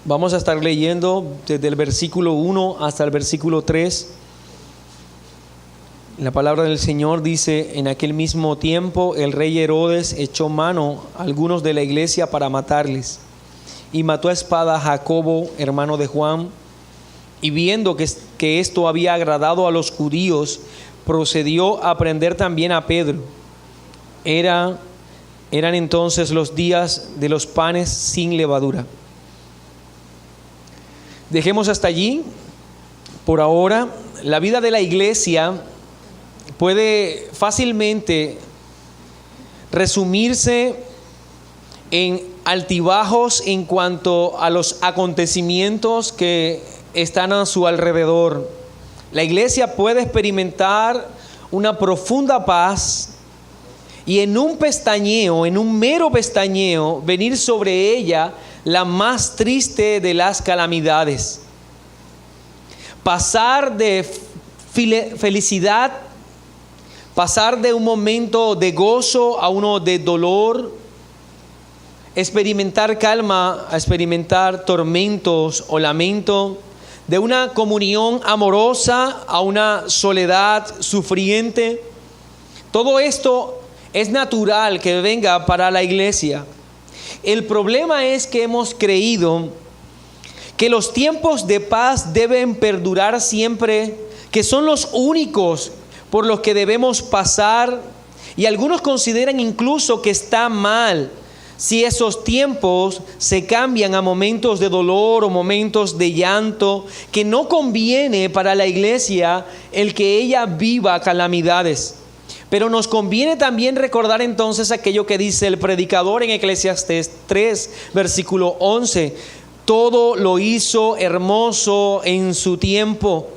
Vamos a estar leyendo desde el versículo 1 hasta el versículo 3. La palabra del Señor dice: en aquel mismo tiempo el rey Herodes echó mano a algunos de la iglesia para matarles, y mató a espada a Jacobo, hermano de Juan, y viendo que esto había agradado a los judíos, procedió a prender también a Pedro. Eran entonces los días de los panes sin levadura. Dejemos hasta allí por ahora. La vida de la iglesia puede fácilmente resumirse en altibajos en cuanto a los acontecimientos que están a su alrededor. La iglesia puede experimentar una profunda paz y en un mero pestañeo, venir sobre ella la más triste de las calamidades. Pasar de felicidad, pasar de un momento de gozo a uno de dolor, experimentar calma a experimentar tormentos o lamento, de una comunión amorosa a una soledad sufriente. Todo esto es natural que venga para la iglesia. El problema es que hemos creído que los tiempos de paz deben perdurar siempre, que son los únicos por los que debemos pasar, y algunos consideran incluso que está mal si esos tiempos se cambian a momentos de dolor o momentos de llanto, que no conviene para la iglesia el que ella viva calamidades. Pero nos conviene también recordar entonces aquello que dice el predicador en Eclesiastés 3, versículo 11. Todo lo hizo hermoso en su tiempo,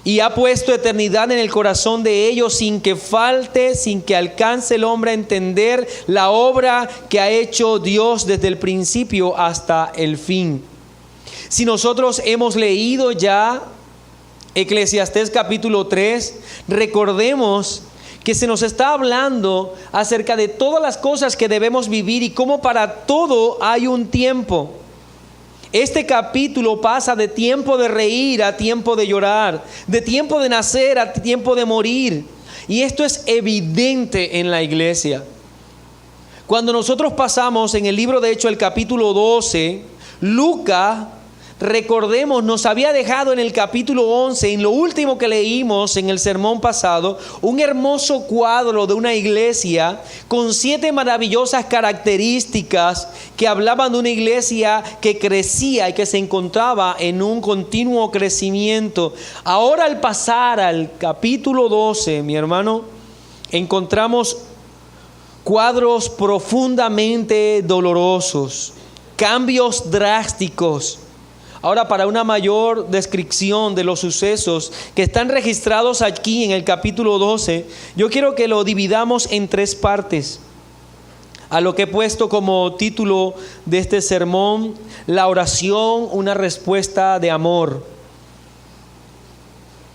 y ha puesto eternidad en el corazón de ellos, sin que falte, sin que alcance el hombre a entender la obra que ha hecho Dios desde el principio hasta el fin. Si nosotros hemos leído ya Eclesiastés capítulo 3, recordemos que se nos está hablando acerca de todas las cosas que debemos vivir y cómo para todo hay un tiempo. Este capítulo pasa de tiempo de reír a tiempo de llorar, de tiempo de nacer a tiempo de morir. Y esto es evidente en la iglesia. Cuando nosotros pasamos en el libro de Hechos, el capítulo 12, Lucas, recordemos, nos había dejado en el capítulo 11, en lo último que leímos en el sermón pasado, un hermoso cuadro de una iglesia con 7 maravillosas características que hablaban de una iglesia que crecía y que se encontraba en un continuo crecimiento. Ahora, al pasar al capítulo 12, mi hermano, encontramos cuadros profundamente dolorosos, cambios drásticos. Ahora, para una mayor descripción de los sucesos que están registrados aquí en el capítulo 12, yo quiero que lo dividamos en 3 partes. A lo que he puesto como título de este sermón: la oración, una respuesta de amor.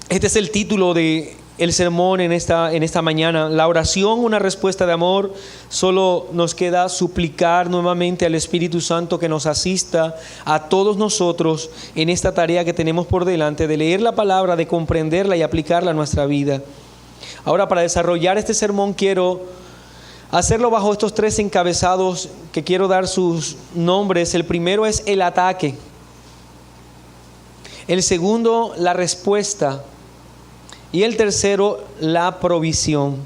Este es el título de el sermón en esta mañana. La oración, una respuesta de amor. Solo nos queda suplicar nuevamente al Espíritu Santo que nos asista a todos nosotros en esta tarea que tenemos por delante, de leer la palabra, de comprenderla y aplicarla a nuestra vida. Ahora, para desarrollar este sermón, quiero hacerlo bajo estos 3 encabezados que quiero dar sus nombres. El primero es el ataque. El segundo, la respuesta. Y el tercero, la provisión.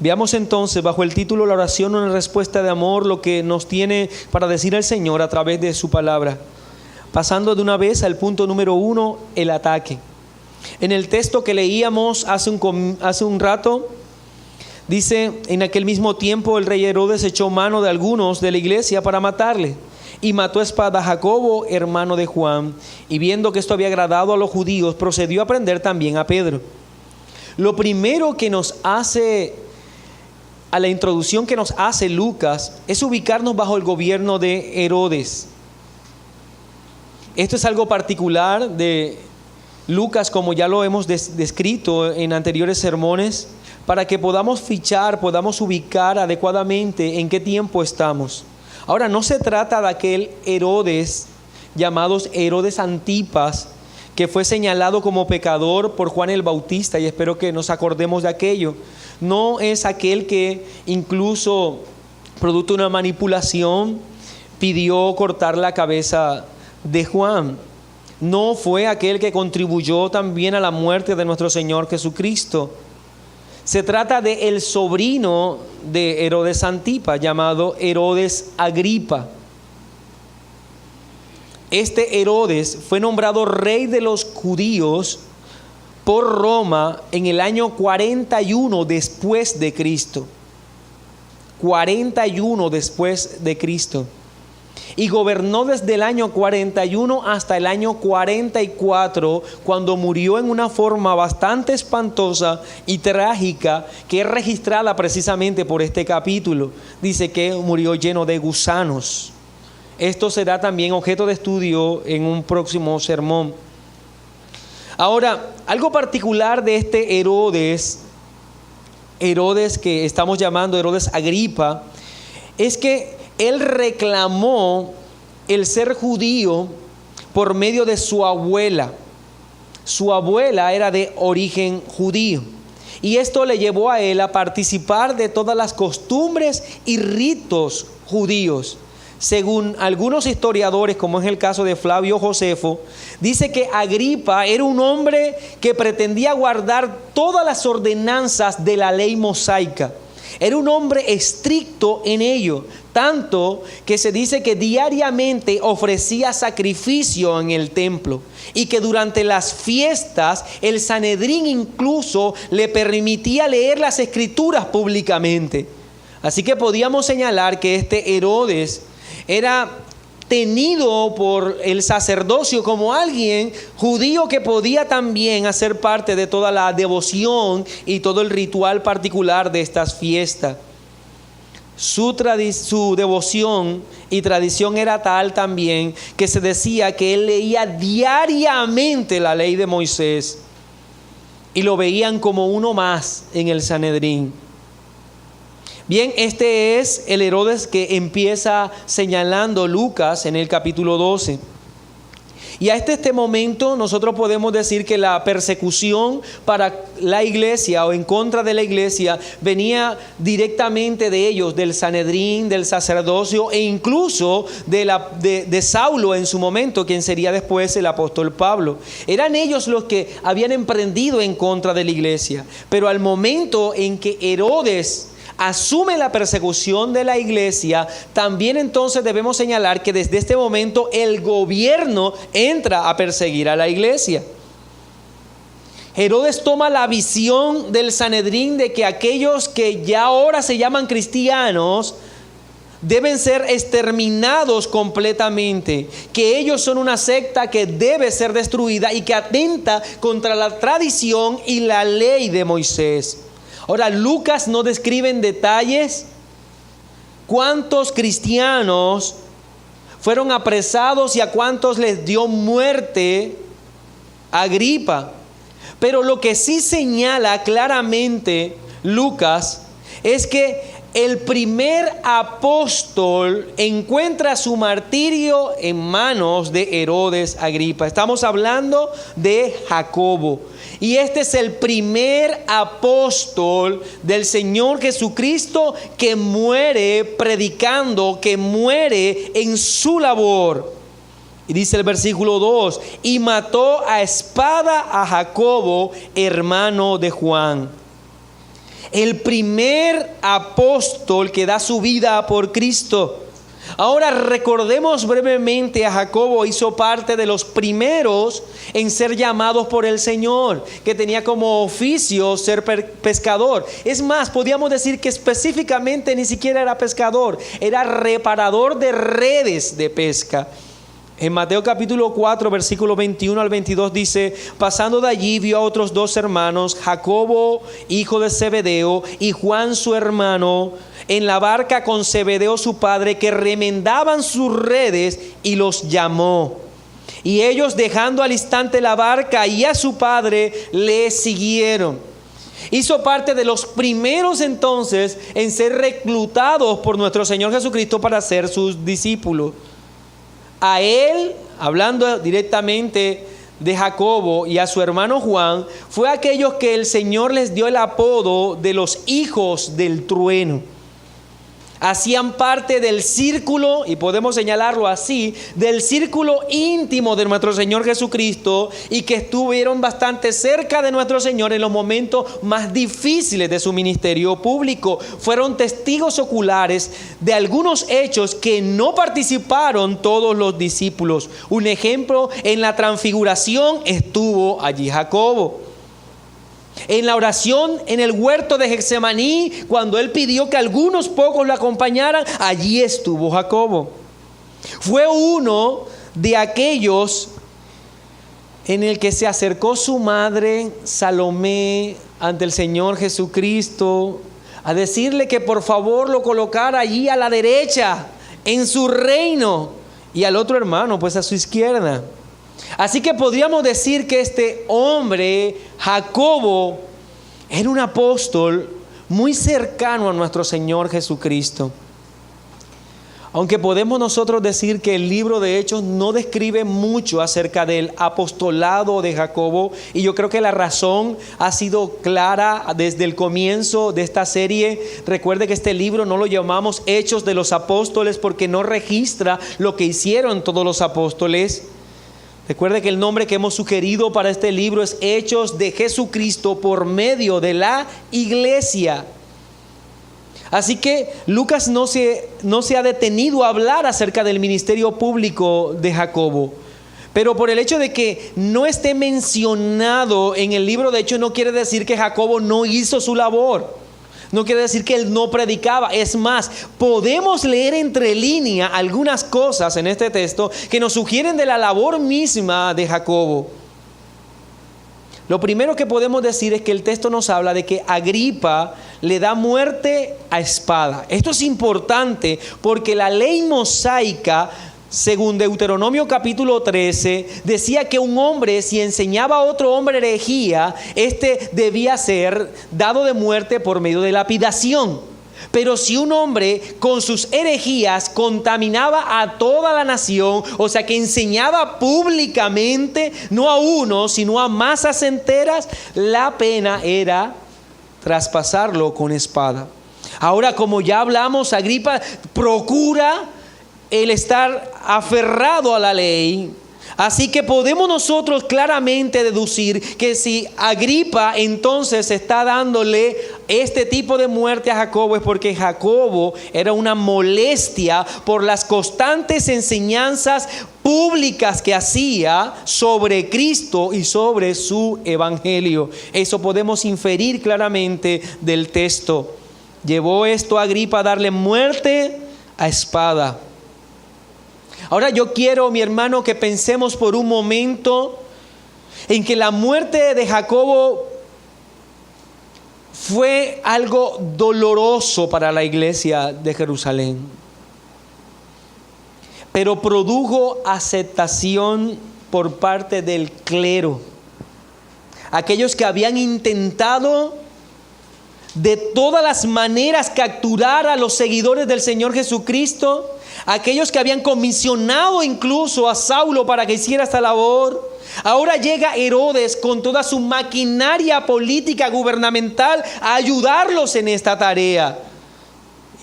Veamos entonces, bajo el título La oración, una respuesta de amor, lo que nos tiene para decir el Señor a través de su palabra. Pasando de una vez al punto número 1, el ataque. En el texto que leíamos hace un rato, dice: en aquel mismo tiempo el rey Herodes echó mano de algunos de la iglesia para matarle, y mató a espada a Jacobo, hermano de Juan, y viendo que esto había agradado a los judíos, procedió a prender también a Pedro. Lo primero que nos hace, a la introducción que nos hace Lucas, es ubicarnos bajo el gobierno de Herodes. Esto es algo particular de Lucas, como ya lo hemos descrito en anteriores sermones, para que podamos fichar, podamos ubicar adecuadamente en qué tiempo estamos. Ahora, no se trata de aquel Herodes llamados Herodes Antipas, que fue señalado como pecador por Juan el Bautista, y espero que nos acordemos de aquello. No es aquel que incluso, producto de una manipulación, pidió cortar la cabeza de Juan. No fue aquel que contribuyó también a la muerte de nuestro Señor Jesucristo. Se trata de el sobrino de Herodes Antipas, llamado Herodes Agripa. Este Herodes fue nombrado rey de los judíos por Roma en el año 41 después de Cristo. 41 después de Cristo. Y gobernó desde el año 41 hasta el año 44, cuando murió en una forma bastante espantosa y trágica, que es registrada precisamente por este capítulo. Dice que murió lleno de gusanos. Esto será también objeto de estudio en un próximo sermón. Ahora, algo particular de este Herodes que estamos llamando Herodes Agripa, es que él reclamó el ser judío por medio de su abuela. Su abuela era de origen judío. Y esto le llevó a él a participar de todas las costumbres y ritos judíos. Según algunos historiadores, como es el caso de Flavio Josefo, dice que Agripa era un hombre que pretendía guardar todas las ordenanzas de la ley mosaica. Era un hombre estricto en ello, tanto que se dice que diariamente ofrecía sacrificio en el templo y que durante las fiestas el Sanedrín incluso le permitía leer las escrituras públicamente. Así que podíamos señalar que este Herodes era tenido por el sacerdocio como alguien judío que podía también hacer parte de toda la devoción y todo el ritual particular de estas fiestas. Su devoción y tradición era tal también que se decía que él leía diariamente la ley de Moisés y lo veían como uno más en el Sanedrín. Bien, este es el Herodes que empieza señalando Lucas en el capítulo 12. Y hasta este momento nosotros podemos decir que la persecución para la iglesia o en contra de la iglesia venía directamente de ellos, del Sanedrín, del sacerdocio e incluso de Saulo en su momento, quien sería después el apóstol Pablo. Eran ellos los que habían emprendido en contra de la iglesia. Pero al momento en que Herodes asume la persecución de la iglesia, también entonces debemos señalar que desde este momento el gobierno entra a perseguir a la iglesia. Herodes toma la visión del Sanedrín de que aquellos que ya ahora se llaman cristianos deben ser exterminados completamente, que ellos son una secta que debe ser destruida y que atenta contra la tradición y la ley de Moisés. Ahora, Lucas no describe en detalles cuántos cristianos fueron apresados y a cuántos les dio muerte Agripa. Pero lo que sí señala claramente Lucas es que el primer apóstol encuentra su martirio en manos de Herodes Agripa. Estamos hablando de Jacobo. Y este es el primer apóstol del Señor Jesucristo que muere predicando, que muere en su labor. Y dice el versículo 2, y mató a espada a Jacobo, hermano de Juan. El primer apóstol que da su vida por Cristo. Ahora recordemos brevemente a Jacobo. Hizo parte de los primeros en ser llamados por el Señor, que tenía como oficio ser pescador. Es más, podríamos decir que específicamente ni siquiera era pescador, era reparador de redes de pesca. En Mateo capítulo 4, versículo 21 al 22 dice, pasando de allí vio a otros dos hermanos, Jacobo, hijo de Zebedeo, y Juan su hermano, en la barca con Zebedeo su padre, que remendaban sus redes, y los llamó. Y ellos, dejando al instante la barca y a su padre, le siguieron. Hizo parte de los primeros entonces en ser reclutados por nuestro Señor Jesucristo para ser sus discípulos. A él, hablando directamente de Jacobo, y a su hermano Juan, fue aquellos que el Señor les dio el apodo de los hijos del trueno. Hacían parte del círculo, y podemos señalarlo así, del círculo íntimo de nuestro Señor Jesucristo, y que estuvieron bastante cerca de nuestro Señor en los momentos más difíciles de su ministerio público. Fueron testigos oculares de algunos hechos que no participaron todos los discípulos. Un ejemplo, en la transfiguración estuvo allí Jacobo. En la oración en el huerto de Getsemaní, cuando él pidió que algunos pocos lo acompañaran, allí estuvo Jacobo. Fue uno de aquellos en el que se acercó su madre Salomé ante el Señor Jesucristo a decirle que por favor lo colocara allí a la derecha en su reino, y al otro hermano pues a su izquierda. Así que podríamos decir que este hombre, Jacobo, era un apóstol muy cercano a nuestro Señor Jesucristo. Aunque podemos nosotros decir que el libro de Hechos no describe mucho acerca del apostolado de Jacobo, y yo creo que la razón ha sido clara desde el comienzo de esta serie. Recuerde que este libro no lo llamamos Hechos de los Apóstoles porque no registra lo que hicieron todos los apóstoles. Recuerde que el nombre que hemos sugerido para este libro es Hechos de Jesucristo por medio de la iglesia. Así que Lucas no se ha detenido a hablar acerca del ministerio público de Jacobo. Pero por el hecho de que no esté mencionado en el libro de Hechos, no quiere decir que Jacobo no hizo su labor. No quiere decir que él no predicaba. Es más, podemos leer entre líneas algunas cosas en este texto que nos sugieren de la labor misma de Jacobo. Lo primero que podemos decir es que el texto nos habla de que Agripa le da muerte a espada. Esto es importante porque la ley mosaica, según Deuteronomio capítulo 13, decía que un hombre, si enseñaba a otro hombre herejía, este debía ser dado de muerte por medio de lapidación. Pero si un hombre con sus herejías contaminaba a toda la nación, o sea que enseñaba públicamente, no a uno, sino a masas enteras, la pena era traspasarlo con espada. Ahora, como ya hablamos, Agripa procura el estar aferrado a la ley. Así que podemos nosotros claramente deducir que si Agripa entonces está dándole este tipo de muerte a Jacobo, es porque Jacobo era una molestia por las constantes enseñanzas públicas que hacía sobre Cristo y sobre su evangelio. Eso podemos inferir claramente del texto. Llevó esto a Agripa a darle muerte a espada. Ahora yo quiero, mi hermano, que pensemos por un momento en que la muerte de Jacobo fue algo doloroso para la iglesia de Jerusalén, pero produjo aceptación por parte del clero. Aquellos que habían intentado de todas las maneras capturar a los seguidores del Señor Jesucristo, aquellos que habían comisionado incluso a Saulo para que hiciera esta labor. Ahora llega Herodes con toda su maquinaria política gubernamental a ayudarlos en esta tarea.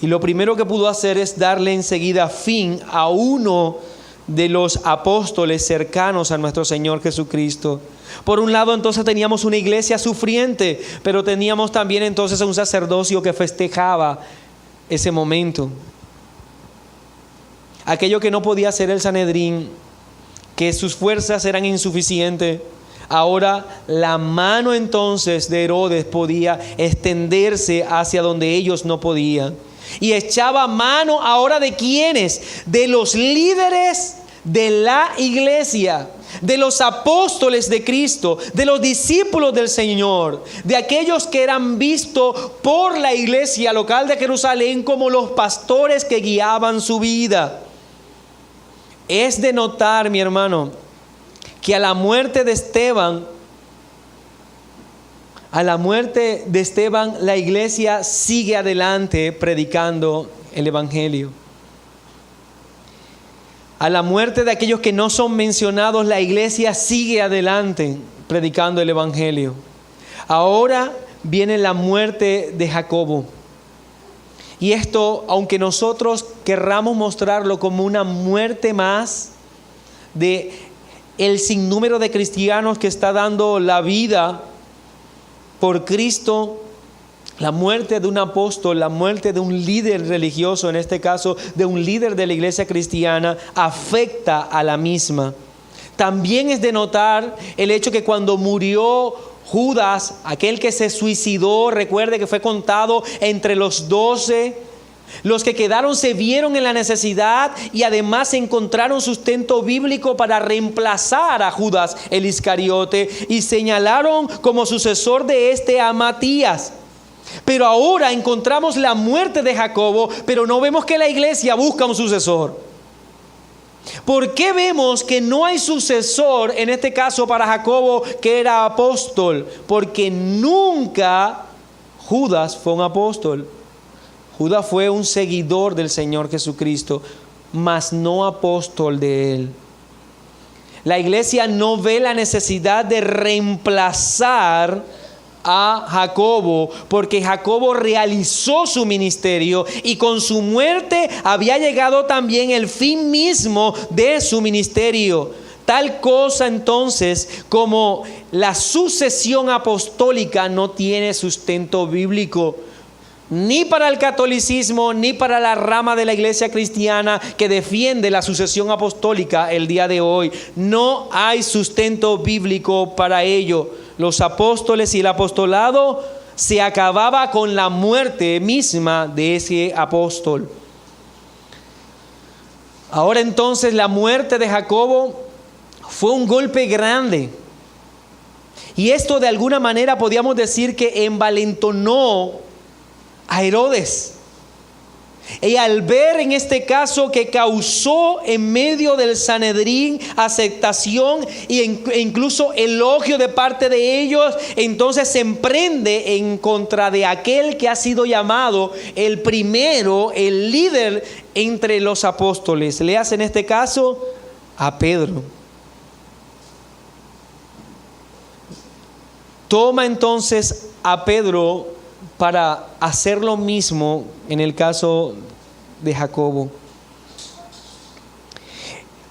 Y lo primero que pudo hacer es darle enseguida fin a uno de los apóstoles cercanos a nuestro Señor Jesucristo. Por un lado, entonces teníamos una iglesia sufriente, pero teníamos también entonces un sacerdocio que festejaba ese momento. Aquello que no podía hacer el Sanedrín, que sus fuerzas eran insuficientes, ahora la mano entonces de Herodes podía extenderse hacia donde ellos no podían. Y echaba mano ahora de ¿quiénes? De los líderes de la iglesia, de los apóstoles de Cristo, de los discípulos del Señor, de aquellos que eran vistos por la iglesia local de Jerusalén como los pastores que guiaban su vida. Es de notar, mi hermano, que a la muerte de Esteban, la iglesia sigue adelante predicando el evangelio. A la muerte de aquellos que no son mencionados, la iglesia sigue adelante predicando el evangelio. Ahora viene la muerte de Jacobo. Y esto, aunque nosotros querramos mostrarlo como una muerte más de el sinnúmero de cristianos que está dando la vida por Cristo, la muerte de un apóstol, la muerte de un líder religioso, en este caso de un líder de la iglesia cristiana, afecta a la misma. También es de notar el hecho que cuando murió Judas, aquel que se suicidó, recuerde que fue contado entre los 12, los que quedaron se vieron en la necesidad y además encontraron sustento bíblico para reemplazar a Judas el Iscariote y señalaron como sucesor de este a Matías. Pero ahora encontramos la muerte de Jacobo, pero no vemos que la iglesia busca un sucesor. ¿Por qué vemos que no hay sucesor en este caso para Jacobo, que era apóstol? Porque nunca Judas fue un apóstol. Judas fue un seguidor del Señor Jesucristo, mas no apóstol de él. La iglesia no ve la necesidad de reemplazar a Jacobo, porque Jacobo realizó su ministerio y con su muerte había llegado también el fin mismo de su ministerio. Tal cosa entonces como la sucesión apostólica no tiene sustento bíblico, ni para el catolicismo, ni para la rama de la iglesia cristiana que defiende la sucesión apostólica el día de hoy. No hay sustento bíblico para ello. Los apóstoles y el apostolado se acababa con la muerte misma de ese apóstol. Ahora entonces la muerte de Jacobo fue un golpe grande. Y esto de alguna manera podríamos decir que envalentonó a Herodes. Y al ver en este caso que causó en medio del Sanedrín aceptación e incluso elogio de parte de ellos, entonces se emprende en contra de aquel que ha sido llamado el primero, el líder entre los apóstoles. Leas en este caso a Pedro. Toma entonces a Pedro para hacer lo mismo en el caso de Jacobo.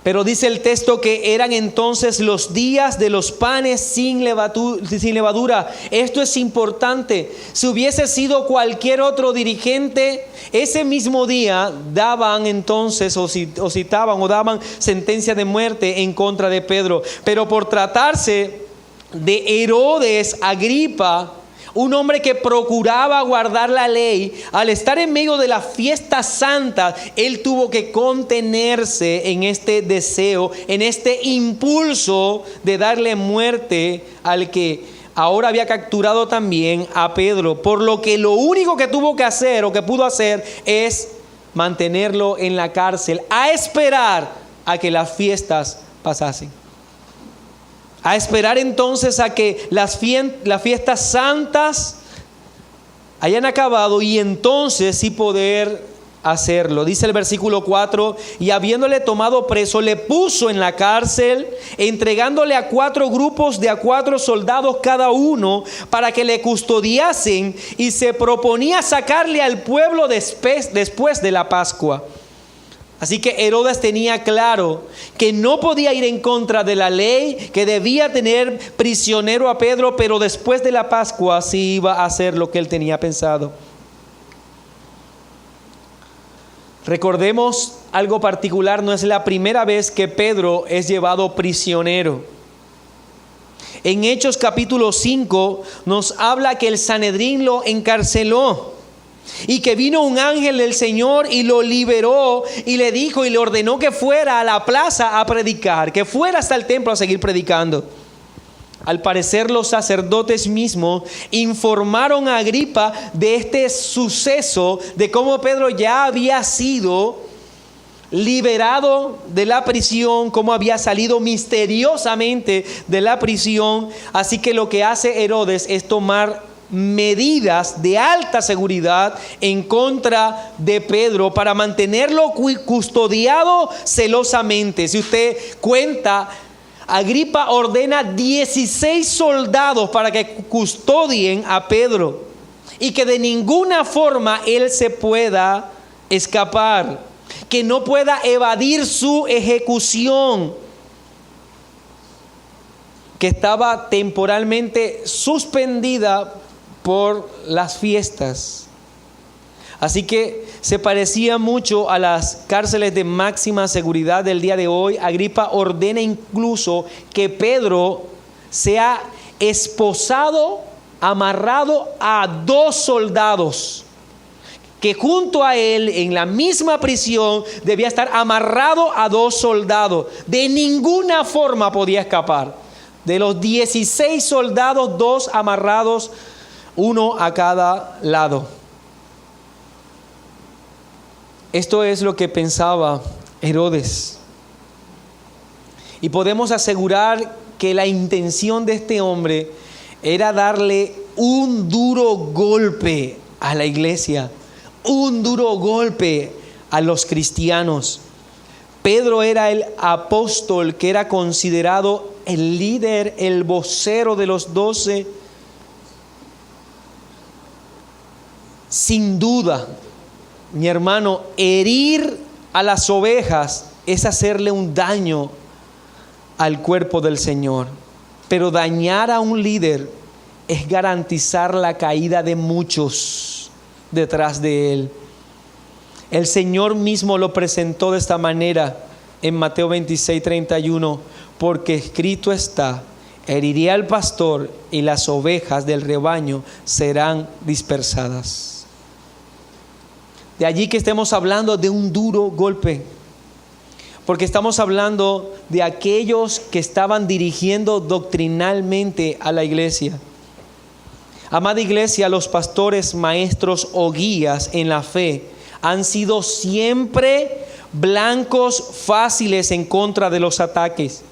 Pero dice el texto que eran entonces los días de los panes sin levadura. Esto es importante. Si hubiese sido cualquier otro dirigente, ese mismo día daban entonces o citaban o daban sentencia de muerte en contra de Pedro. Pero por tratarse de Herodes Agripa, un hombre que procuraba guardar la ley, al estar en medio de la fiesta santa, él tuvo que contenerse en este deseo, en este impulso de darle muerte al que ahora había capturado también a Pedro. Por lo que lo único que tuvo que hacer o que pudo hacer es mantenerlo en la cárcel, a esperar a que las fiestas pasasen. A esperar entonces a que las fiestas santas hayan acabado y entonces sí poder hacerlo. Dice el versículo 4: y habiéndole tomado preso, le puso en la cárcel, entregándole a 4 grupos de a 4 soldados cada uno, para que le custodiasen, y se proponía sacarle al pueblo después de la Pascua. Así que Herodes tenía claro que no podía ir en contra de la ley, que debía tener prisionero a Pedro, pero después de la Pascua sí iba a hacer lo que él tenía pensado. Recordemos algo particular: no es la primera vez que Pedro es llevado prisionero. En Hechos capítulo 5 nos habla que el Sanedrín lo encarceló y que vino un ángel del Señor y lo liberó y le dijo y le ordenó que fuera a la plaza a predicar, que fuera hasta el templo a seguir predicando. Al parecer los sacerdotes mismos informaron a Agripa de este suceso, de cómo Pedro ya había sido liberado de la prisión, cómo había salido misteriosamente de la prisión. Así que lo que hace Herodes es tomar medidas de alta seguridad en contra de Pedro para mantenerlo custodiado celosamente. Si usted cuenta, Agripa ordena 16 soldados para que custodien a Pedro y que de ninguna forma él se pueda escapar, que no pueda evadir su ejecución, que estaba temporalmente suspendida por las fiestas. Así que se parecía mucho a las cárceles de máxima seguridad del día de hoy. Agripa ordena incluso que Pedro sea esposado, amarrado a 2 soldados, que junto a él en la misma prisión debía estar amarrado a 2 soldados. De ninguna forma podía escapar. De los 16 soldados, 2 amarrados, 1 a cada lado. Esto es lo que pensaba Herodes. Y podemos asegurar que la intención de este hombre era darle un duro golpe a la iglesia, un duro golpe a los cristianos. Pedro era el apóstol que era considerado el líder, el vocero de los 12. Sin duda, mi hermano, herir a las ovejas es hacerle un daño al cuerpo del Señor. Pero dañar a un líder es garantizar la caída de muchos detrás de él. El Señor mismo lo presentó de esta manera en Mateo 26:31, porque escrito está: heriré al pastor y las ovejas del rebaño serán dispersadas. De allí que estemos hablando de un duro golpe, porque estamos hablando de aquellos que estaban dirigiendo doctrinalmente a la iglesia. Amada iglesia, los pastores, maestros o guías en la fe han sido siempre blancos fáciles en contra de los ataques.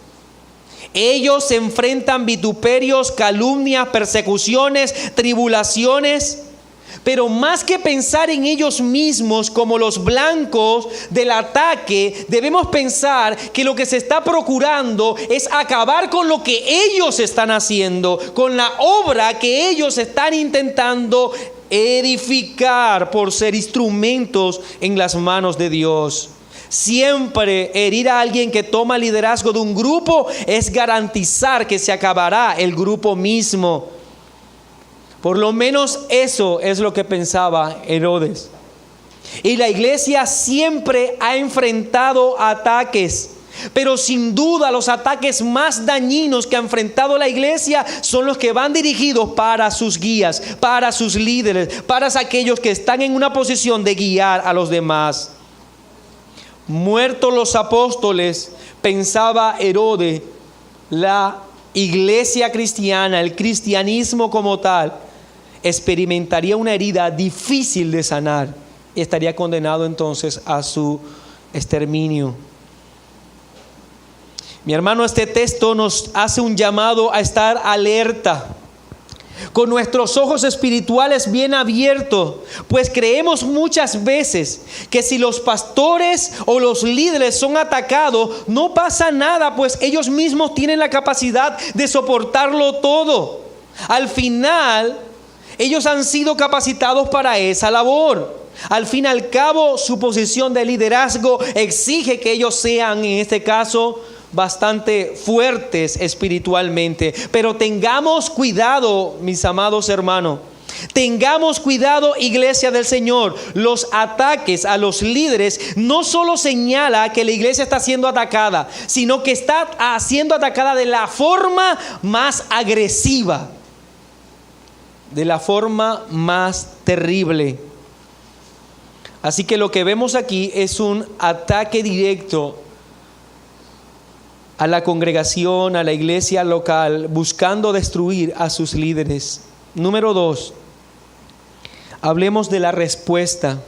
Ellos enfrentan vituperios, calumnias, persecuciones, tribulaciones. Pero más que pensar en ellos mismos como los blancos del ataque, debemos pensar que lo que se está procurando es acabar con lo que ellos están haciendo, con la obra que ellos están intentando edificar por ser instrumentos en las manos de Dios. Siempre herir a alguien que toma liderazgo de un grupo es garantizar que se acabará el grupo mismo. Por lo menos eso es lo que pensaba Herodes. Y la iglesia siempre ha enfrentado ataques, pero sin duda los ataques más dañinos que ha enfrentado la iglesia son los que van dirigidos para sus guías, para sus líderes, para aquellos que están en una posición de guiar a los demás. Muertos los apóstoles, pensaba Herodes, la iglesia cristiana, el cristianismo como tal, experimentaría una herida difícil de sanar y estaría condenado entonces a su exterminio. Mi hermano, este texto nos hace un llamado a estar alerta, con nuestros ojos espirituales bien abiertos, pues creemos muchas veces que si los pastores o los líderes son atacados, no pasa nada, pues ellos mismos tienen la capacidad de soportarlo todo. Al final, ellos han sido capacitados para esa labor. Al fin y al cabo, su posición de liderazgo exige que ellos sean, en este caso, bastante fuertes espiritualmente. Pero tengamos cuidado, mis amados hermanos. Tengamos cuidado, iglesia del Señor. Los ataques a los líderes no solo señala que la iglesia está siendo atacada, sino que está siendo atacada de la forma más agresiva, de la forma más terrible. Así que lo que vemos aquí es un ataque directo a la congregación, a la iglesia local, buscando destruir a sus líderes. Número 2, hablemos de la respuesta.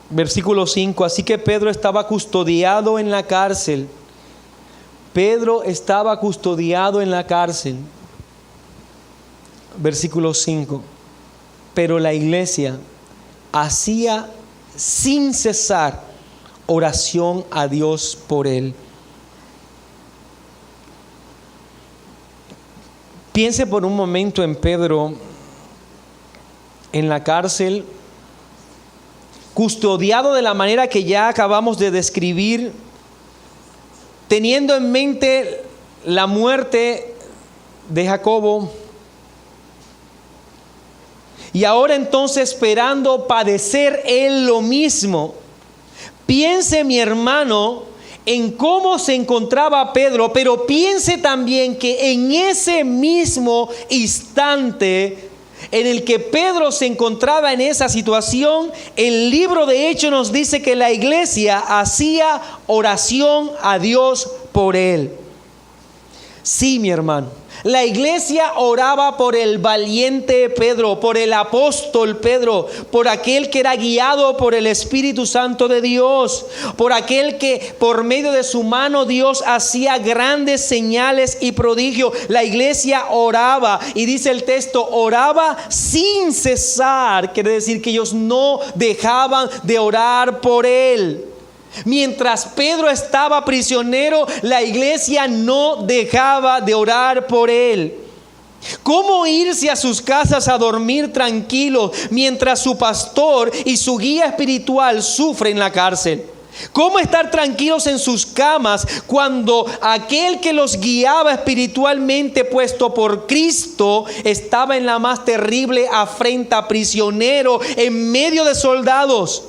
Versículo 5, así que Pedro estaba custodiado en la cárcel. Pedro estaba custodiado en la cárcel. versículo 5. Pero la iglesia hacía sin cesar oración a Dios por él. Piense por un momento en Pedro en la cárcel, custodiado de la manera que ya acabamos de describir, teniendo en mente la muerte de Jacobo, y ahora entonces esperando padecer él lo mismo. Piense, mi hermano, en cómo se encontraba Pedro, pero piense también que en ese mismo instante en el que Pedro se encontraba en esa situación, el libro de Hechos nos dice que la iglesia hacía oración a Dios por él. Sí, mi hermano, la iglesia oraba por el valiente Pedro, por el apóstol Pedro, por aquel que era guiado por el Espíritu Santo de Dios, por aquel que por medio de su mano Dios hacía grandes señales y prodigios. La iglesia oraba, y dice el texto, oraba sin cesar. Quiere decir que ellos no dejaban de orar por él. Mientras Pedro estaba prisionero, la iglesia no dejaba de orar por él. ¿Cómo irse a sus casas a dormir tranquilos mientras su pastor y su guía espiritual sufren en la cárcel? ¿Cómo estar tranquilos en sus camas cuando aquel que los guiaba espiritualmente, puesto por Cristo, estaba en la más terrible afrenta, prisionero en medio de soldados?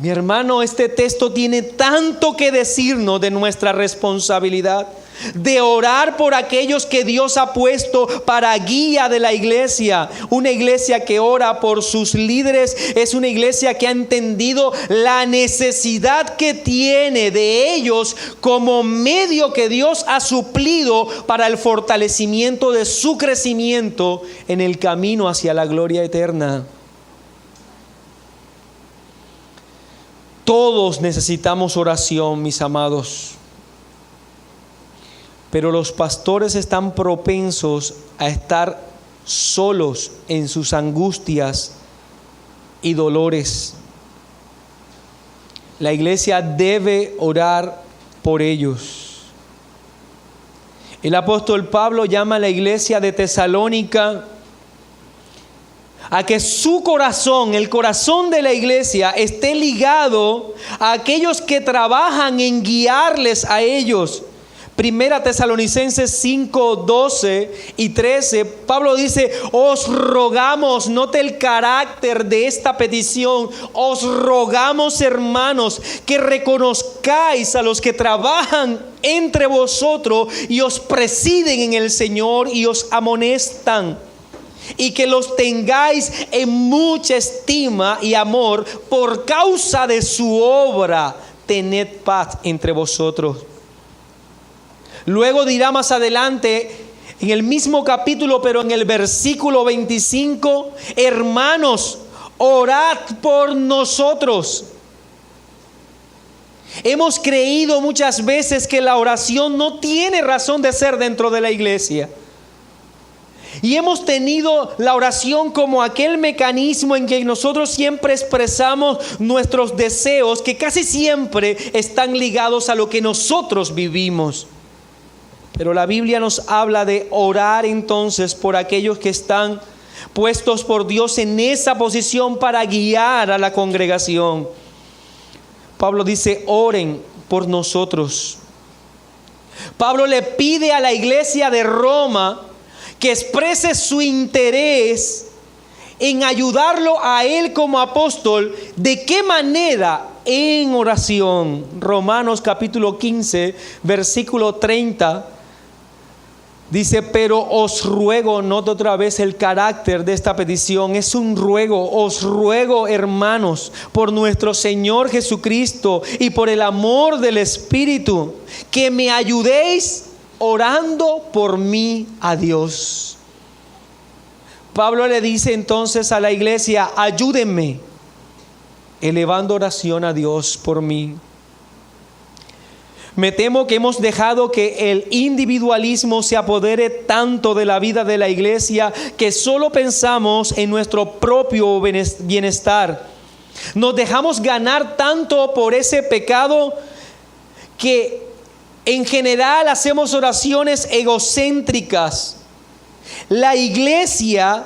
Mi hermano, este texto tiene tanto que decirnos de nuestra responsabilidad de orar por aquellos que Dios ha puesto para guía de la iglesia. Una iglesia que ora por sus líderes es una iglesia que ha entendido la necesidad que tiene de ellos como medio que Dios ha suplido para el fortalecimiento de su crecimiento en el camino hacia la gloria eterna. Todos necesitamos oración, mis amados. Pero los pastores están propensos a estar solos en sus angustias y dolores. La iglesia debe orar por ellos. El apóstol Pablo llama a la iglesia de Tesalónica a que su corazón, el corazón de la iglesia, esté ligado a aquellos que trabajan en guiarles a ellos. Primera Tesalonicenses 5, 12 y 13, Pablo dice: os rogamos, note el carácter de esta petición, os rogamos, hermanos, que reconozcáis a los que trabajan entre vosotros y os presiden en el Señor y os amonestan, y que los tengáis en mucha estima y amor por causa de su obra. Tened paz entre vosotros. Luego dirá más adelante en el mismo capítulo, pero en el versículo 25: hermanos, orad por nosotros. Hemos creído muchas veces que la oración no tiene razón de ser dentro de la iglesia. Y hemos tenido la oración como aquel mecanismo en que nosotros siempre expresamos nuestros deseos, que casi siempre están ligados a lo que nosotros vivimos. Pero la Biblia nos habla de orar entonces por aquellos que están puestos por Dios en esa posición para guiar a la congregación. Pablo dice: oren por nosotros. Pablo le pide a la iglesia de Roma que exprese su interés en ayudarlo a él como apóstol. ¿De qué manera? En oración. Romanos capítulo 15, versículo 30. Dice: pero os ruego, note otra vez el carácter de esta petición, es un ruego. Os ruego, hermanos, por nuestro Señor Jesucristo y por el amor del Espíritu, que me ayudéis orando por mí a Dios. Pablo le dice entonces a la iglesia: ayúdenme elevando oración a Dios por mí. Me temo que hemos dejado que el individualismo se apodere tanto de la vida de la iglesia que solo pensamos en nuestro propio bienestar. Nos dejamos ganar tanto por ese pecado que en general hacemos oraciones egocéntricas. La iglesia,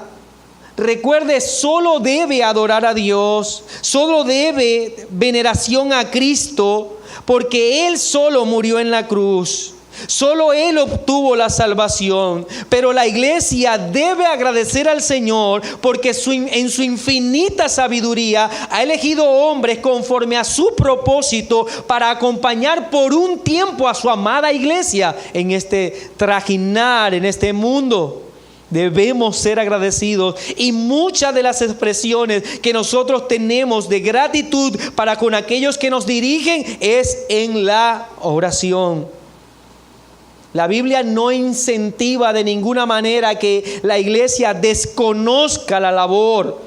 recuerde, solo debe adorar a Dios, solo debe veneración a Cristo, porque Él solo murió en la cruz. Solo Él obtuvo la salvación. Pero la iglesia debe agradecer al Señor porque en su infinita sabiduría ha elegido hombres conforme a su propósito para acompañar por un tiempo a su amada iglesia en este trajinar, en este mundo. Debemos ser agradecidos, y muchas de las expresiones que nosotros tenemos de gratitud para con aquellos que nos dirigen es en la oración. La Biblia no incentiva de ninguna manera que la iglesia desconozca la labor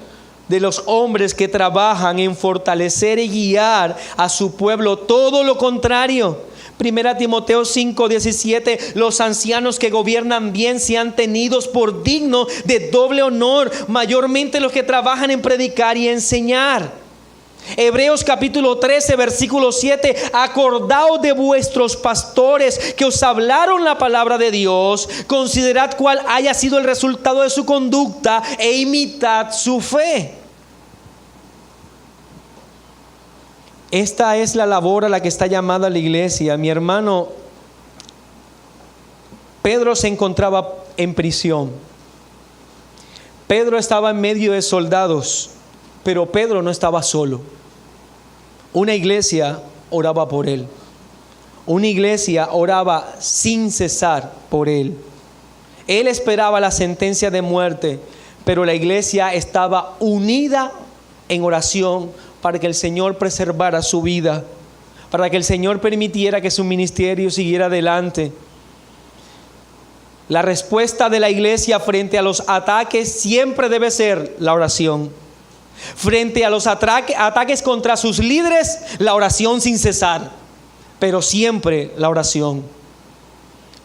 de los hombres que trabajan en fortalecer y guiar a su pueblo. Todo lo contrario. 1 Timoteo 5:17, los ancianos que gobiernan bien sean tenidos por dignos de doble honor, mayormente los que trabajan en predicar y enseñar. Hebreos capítulo 13, versículo 7, acordaos de vuestros pastores que os hablaron la palabra de Dios, considerad cuál haya sido el resultado de su conducta e imitad su fe. Esta es la labor a la que está llamada la iglesia. Mi hermano, Pedro se encontraba en prisión. Pedro estaba en medio de soldados, pero Pedro no estaba solo. Una iglesia oraba por él. Una iglesia oraba sin cesar por él. Él esperaba la sentencia de muerte, pero la iglesia estaba unida en oración para que el Señor preservara su vida, para que el Señor permitiera que su ministerio siguiera adelante. La respuesta de la iglesia frente a los ataques siempre debe ser la oración. Frente a los ataques contra sus líderes, la oración sin cesar, pero siempre la oración.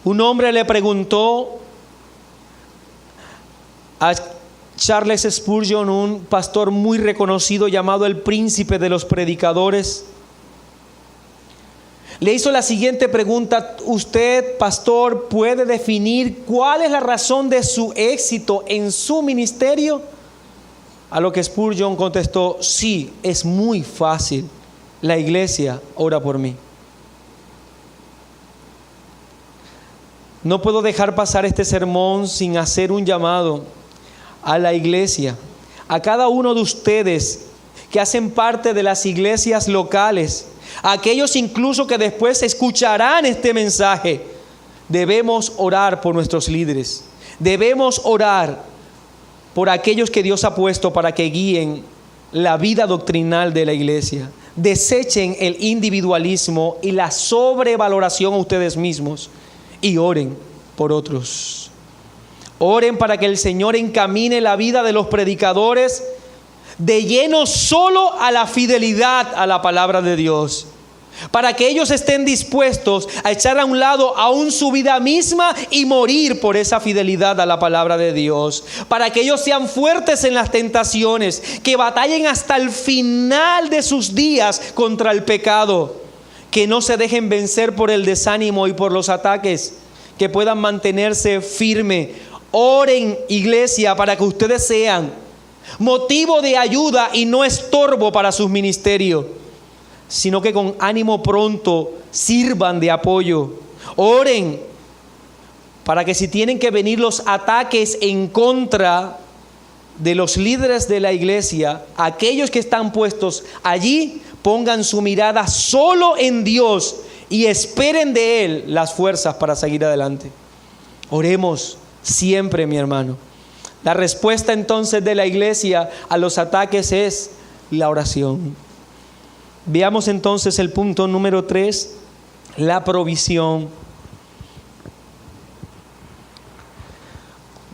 Un hombre le preguntó a Charles Spurgeon, un pastor muy reconocido llamado el príncipe de los predicadores, le hizo la siguiente pregunta: ¿usted, pastor, puede definir cuál es la razón de su éxito en su ministerio? A lo que Spurgeon contestó: sí, es muy fácil, la iglesia ora por mí. No puedo dejar pasar este sermón sin hacer un llamado a la iglesia, a cada uno de ustedes que hacen parte de las iglesias locales, a aquellos incluso que después escucharán este mensaje. Debemos orar por nuestros líderes, debemos orar por aquellos que Dios ha puesto para que guíen la vida doctrinal de la iglesia. Desechen el individualismo y la sobrevaloración a ustedes mismos y oren por otros. Oren para que el Señor encamine la vida de los predicadores de lleno solo a la fidelidad a la palabra de Dios, para que ellos estén dispuestos a echar a un lado aún su vida misma y morir por esa fidelidad a la palabra de Dios, para que ellos sean fuertes en las tentaciones, que batallen hasta el final de sus días contra el pecado, que no se dejen vencer por el desánimo y por los ataques, que puedan mantenerse firmes. Oren, iglesia, para que ustedes sean motivo de ayuda y no estorbo para sus ministerios, sino que con ánimo pronto sirvan de apoyo. Oren para que si tienen que venir los ataques en contra de los líderes de la iglesia, aquellos que están puestos allí pongan su mirada solo en Dios y esperen de Él las fuerzas para seguir adelante. Oremos siempre, mi hermano. La respuesta entonces de la iglesia a los ataques es la oración. Veamos entonces el punto número 3, la provisión.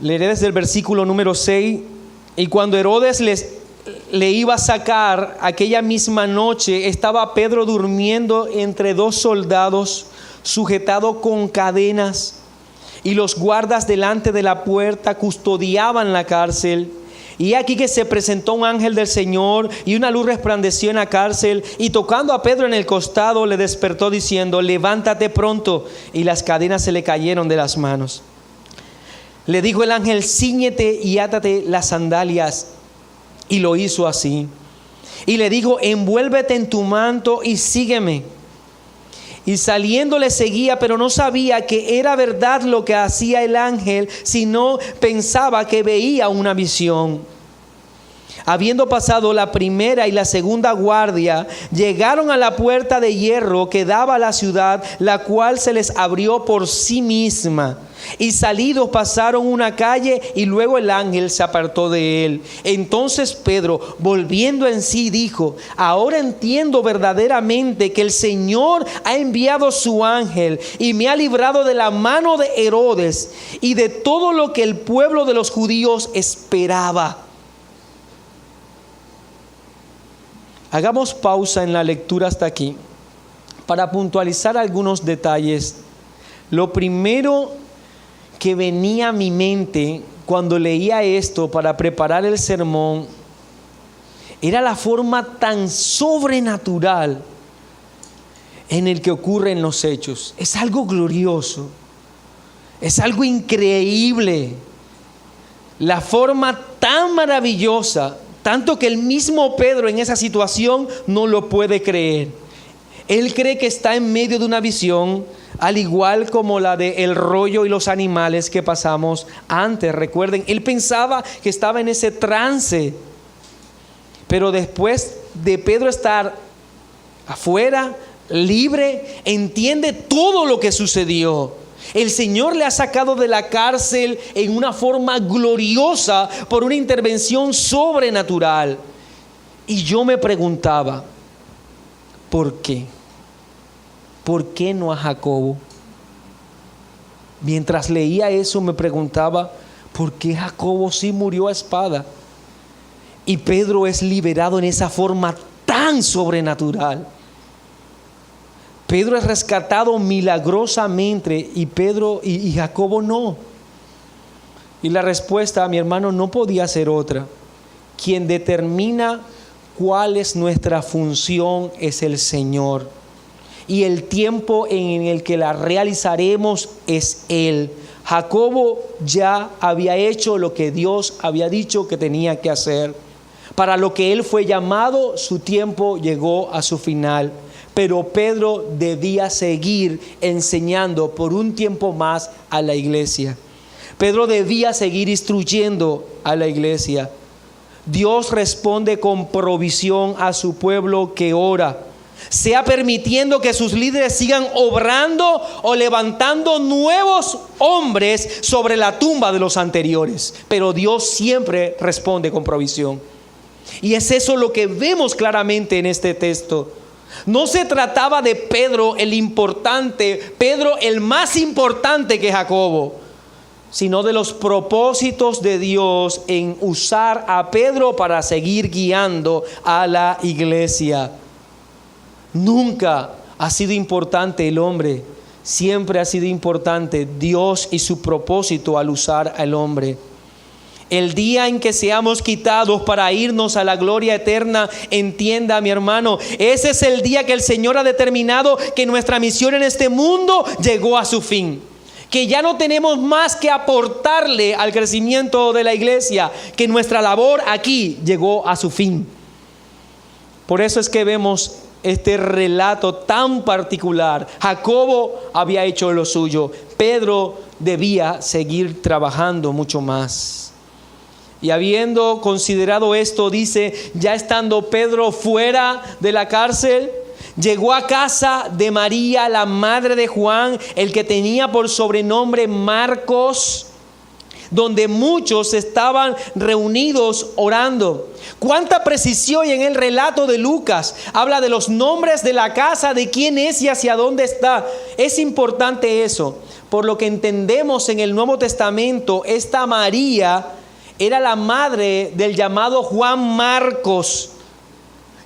Leeré desde el versículo número 6. Y cuando Herodes le iba a sacar, aquella misma noche estaba Pedro durmiendo entre dos soldados, sujetado con cadenas, y los guardas delante de la puerta custodiaban la cárcel. Y aquí que se presentó un ángel del Señor, y una luz resplandeció en la cárcel, y tocando a Pedro en el costado le despertó diciendo: levántate pronto. Y las cadenas se le cayeron de las manos. Le dijo el ángel: cíñete y átate las sandalias. Y lo hizo así. Y le dijo: envuélvete en tu manto y sígueme. Y saliendo le seguía, pero no sabía que era verdad lo que hacía el ángel, sino pensaba que veía una visión. Habiendo pasado la primera y la segunda guardia, llegaron a la puerta de hierro que daba a la ciudad, la cual se les abrió por sí misma. Y salidos pasaron una calle, y luego el ángel se apartó de él. Entonces Pedro, volviendo en sí, dijo: ahora entiendo verdaderamente que el Señor ha enviado su ángel y me ha librado de la mano de Herodes y de todo lo que el pueblo de los judíos esperaba. Hagamos pausa en la lectura hasta aquí para puntualizar algunos detalles. Lo primero que venía a mi mente cuando leía esto para preparar el sermón era la forma tan sobrenatural en el que ocurren los hechos. Es algo glorioso, es algo increíble, la forma tan maravillosa, tanto que el mismo Pedro en esa situación no lo puede creer. Él cree que está en medio de una visión, al igual como la de el rollo y los animales que pasamos antes. Recuerden, él pensaba que estaba en ese trance, pero después de Pedro estar afuera, libre, entiende todo lo que sucedió. El Señor le ha sacado de la cárcel en una forma gloriosa por una intervención sobrenatural. Y yo me preguntaba, ¿por qué? ¿Por qué no a Jacobo? Mientras leía eso me preguntaba, ¿por qué Jacobo sí murió a espada? Y Pedro es liberado en esa forma tan sobrenatural. Pedro es rescatado milagrosamente y Pedro y Jacobo no. Y la respuesta, mi hermano, no podía ser otra. Quien determina cuál es nuestra función es el Señor. Y el tiempo en el que la realizaremos es Él. Jacobo ya había hecho lo que Dios había dicho que tenía que hacer. Para lo que él fue llamado, su tiempo llegó a su final. Pero Pedro debía seguir enseñando por un tiempo más a la iglesia. Pedro debía seguir instruyendo a la iglesia. Dios responde con provisión a su pueblo que ora, sea permitiendo que sus líderes sigan obrando o levantando nuevos hombres sobre la tumba de los anteriores. Pero Dios siempre responde con provisión. Y es eso lo que vemos claramente en este texto. No se trataba de Pedro el importante, Pedro el más importante que Jacobo, sino de los propósitos de Dios en usar a Pedro para seguir guiando a la iglesia. Nunca ha sido importante el hombre, siempre ha sido importante Dios y su propósito al usar al hombre. El día en que seamos quitados para irnos a la gloria eterna, entienda, mi hermano, ese es el día que el Señor ha determinado que nuestra misión en este mundo llegó a su fin. Que ya no tenemos más que aportarle al crecimiento de la iglesia, que nuestra labor aquí llegó a su fin. Por eso es que vemos este relato tan particular. Jacobo había hecho lo suyo, Pedro debía seguir trabajando mucho más. Y habiendo considerado esto, dice, ya estando Pedro fuera de la cárcel, llegó a casa de María, la madre de Juan, el que tenía por sobrenombre Marcos, donde muchos estaban reunidos orando. Cuánta precisión en el relato de Lucas. Habla de los nombres de la casa, de quién es y hacia dónde está. Es importante eso. Por lo que entendemos en el Nuevo Testamento, esta María era la madre del llamado Juan Marcos,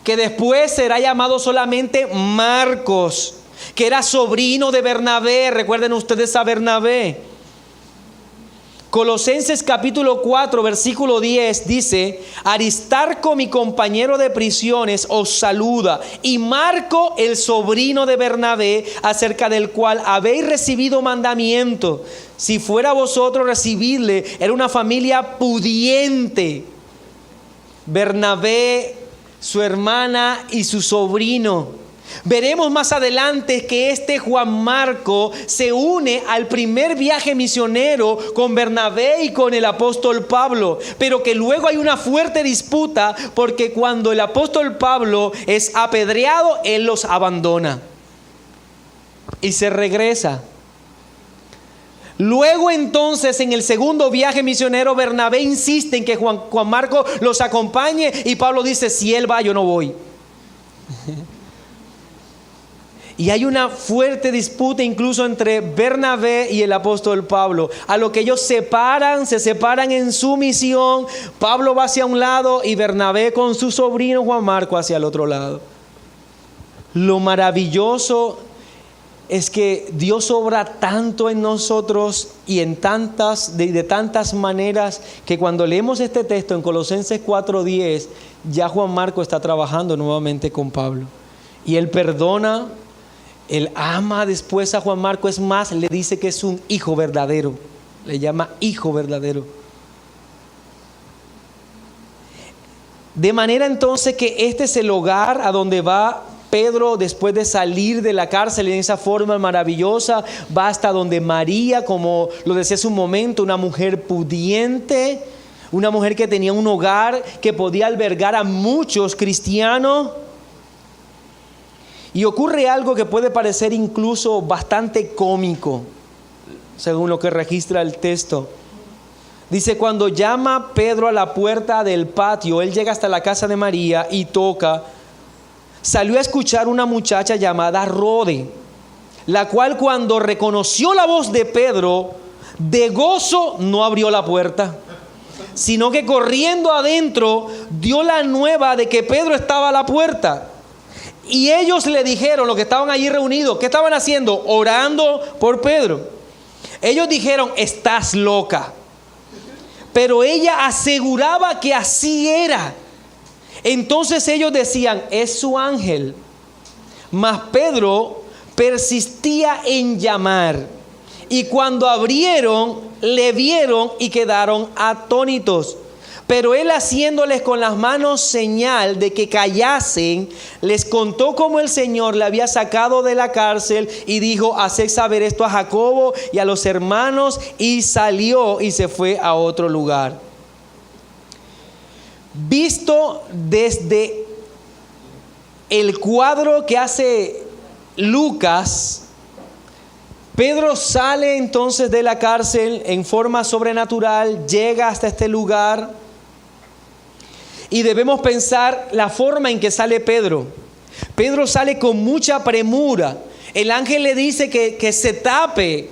que después será llamado solamente Marcos, que era sobrino de Bernabé. Recuerden ustedes a Bernabé. Colosenses capítulo 4 versículo 10 dice: Aristarco, mi compañero de prisiones, os saluda, y Marco, el sobrino de Bernabé, acerca del cual habéis recibido mandamiento. Si fuera vosotros recibirle, era una familia pudiente. Bernabé, su hermana y su sobrino. Veremos más adelante que este Juan Marco se une al primer viaje misionero con Bernabé y con el apóstol Pablo, pero que luego hay una fuerte disputa, porque cuando el apóstol Pablo es apedreado, él los abandona y se regresa. Luego entonces, en el segundo viaje misionero, Bernabé insiste en que Juan Marco los acompañe, y Pablo dice: si él va, yo no voy. Y hay una fuerte disputa incluso entre Bernabé y el apóstol Pablo, a lo que ellos se separan en su misión. Pablo va hacia un lado y Bernabé con su sobrino Juan Marco hacia el otro lado. Lo maravilloso es que Dios obra tanto en nosotros y de tantas maneras, que cuando leemos este texto en Colosenses 4:10, ya Juan Marco está trabajando nuevamente con Pablo. Y él perdona, él ama después a Juan Marco. Es más, le dice que es un hijo verdadero. Le llama hijo verdadero. De manera entonces que este es el hogar a donde va Pedro después de salir de la cárcel en esa forma maravillosa. Va hasta donde María, como lo decía hace un momento, una mujer pudiente, una mujer que tenía un hogar que podía albergar a muchos cristianos. Y ocurre algo que puede parecer incluso bastante cómico, según lo que registra el texto. Dice: cuando llama Pedro a la puerta del patio, él llega hasta la casa de María y toca. Salió a escuchar una muchacha llamada Rode, la cual, cuando reconoció la voz de Pedro, de gozo no abrió la puerta, sino que corriendo adentro dio la nueva de que Pedro estaba a la puerta. Y ellos le dijeron, los que estaban allí reunidos, ¿qué estaban haciendo? Orando por Pedro. Ellos dijeron: estás loca. Pero ella aseguraba que así era. Entonces ellos decían: es su ángel. Mas Pedro persistía en llamar. Y cuando abrieron, le vieron y quedaron atónitos. Pero él, haciéndoles con las manos señal de que callasen, les contó cómo el Señor le había sacado de la cárcel, y dijo: haced saber esto a Jacobo y a los hermanos. Y salió y se fue a otro lugar. Visto desde el cuadro que hace Lucas, Pedro sale entonces de la cárcel en forma sobrenatural, llega hasta este lugar. Y debemos pensar la forma en que sale Pedro. Pedro sale con mucha premura. El ángel le dice que se tape,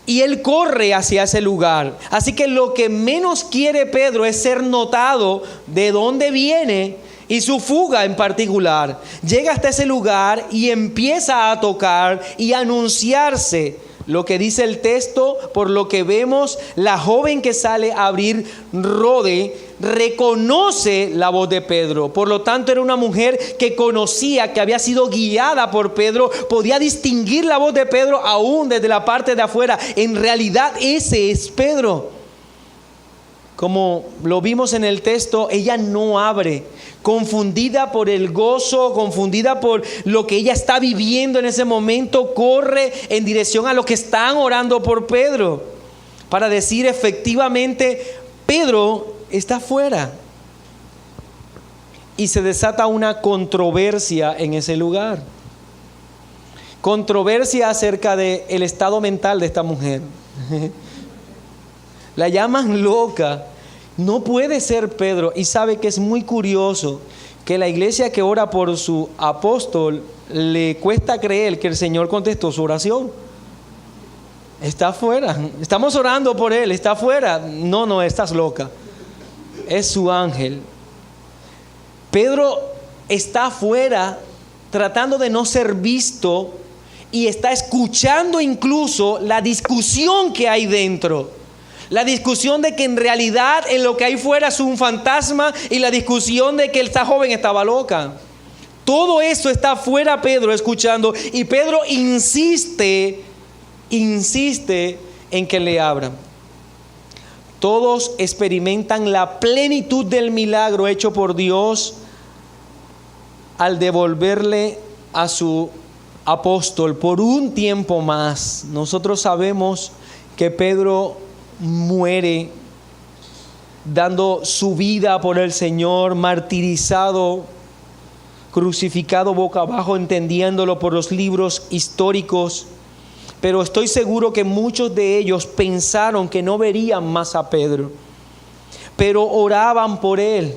y él corre hacia ese lugar. Así que lo que menos quiere Pedro es ser notado de dónde viene y su fuga en particular. Llega hasta ese lugar y empieza a tocar y a anunciarse. Lo que dice el texto, por lo que vemos, la joven que sale a abrir, Rode, reconoce la voz de Pedro. Por lo tanto, era una mujer que conocía, que había sido guiada por Pedro, podía distinguir la voz de Pedro aún desde la parte de afuera. En realidad, ese es Pedro. Como lo vimos en el texto, ella no abre, confundida por el gozo, confundida por lo que ella está viviendo en ese momento, corre en dirección a los que están orando por Pedro, para decir: efectivamente, Pedro está fuera. Y se desata una controversia en ese lugar. Controversia acerca del estado mental de esta mujer. La llaman loca. No puede ser Pedro. Y sabe que es muy curioso que la iglesia que ora por su apóstol le cuesta creer que el Señor contestó su oración. Está afuera. Estamos orando por él. Está afuera. No, estás loca. es su ángel. Pedro está afuera tratando de no ser visto y está escuchando incluso la discusión que hay dentro. La discusión de que en realidad en lo que hay fuera es un fantasma y la discusión de que esta joven estaba loca. Todo eso está afuera Pedro escuchando y Pedro insiste en que le abran. Todos experimentan la plenitud del milagro hecho por Dios al devolverle a su apóstol por un tiempo más. Nosotros sabemos que Pedro muere dando su vida por el Señor, martirizado, crucificado boca abajo, entendiéndolo por los libros históricos. Pero estoy seguro que muchos de ellos pensaron que no verían más a Pedro, pero oraban por él.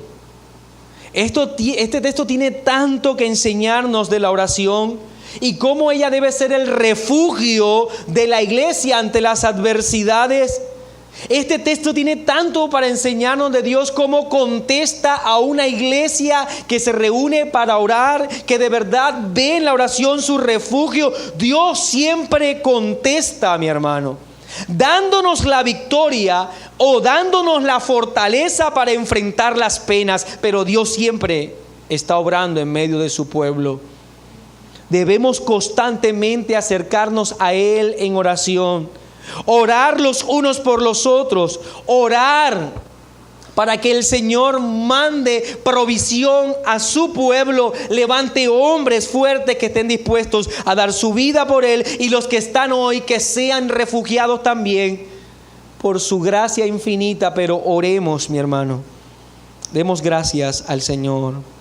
Este texto tiene tanto que enseñarnos de la oración y cómo ella debe ser el refugio de la iglesia ante las adversidades. Este texto tiene tanto para enseñarnos de Dios, cómo contesta a una iglesia que se reúne para orar, que de verdad ve en la oración su refugio. Dios siempre contesta, mi hermano, dándonos la victoria o dándonos la fortaleza para enfrentar las penas, pero Dios siempre está obrando en medio de su pueblo. Debemos constantemente acercarnos a Él en oración, orar los unos por los otros, orar para que el Señor mande provisión a su pueblo, levante hombres fuertes que estén dispuestos a dar su vida por Él, y los que están hoy que sean refugiados también por su gracia infinita. Pero oremos, mi hermano, demos gracias al Señor.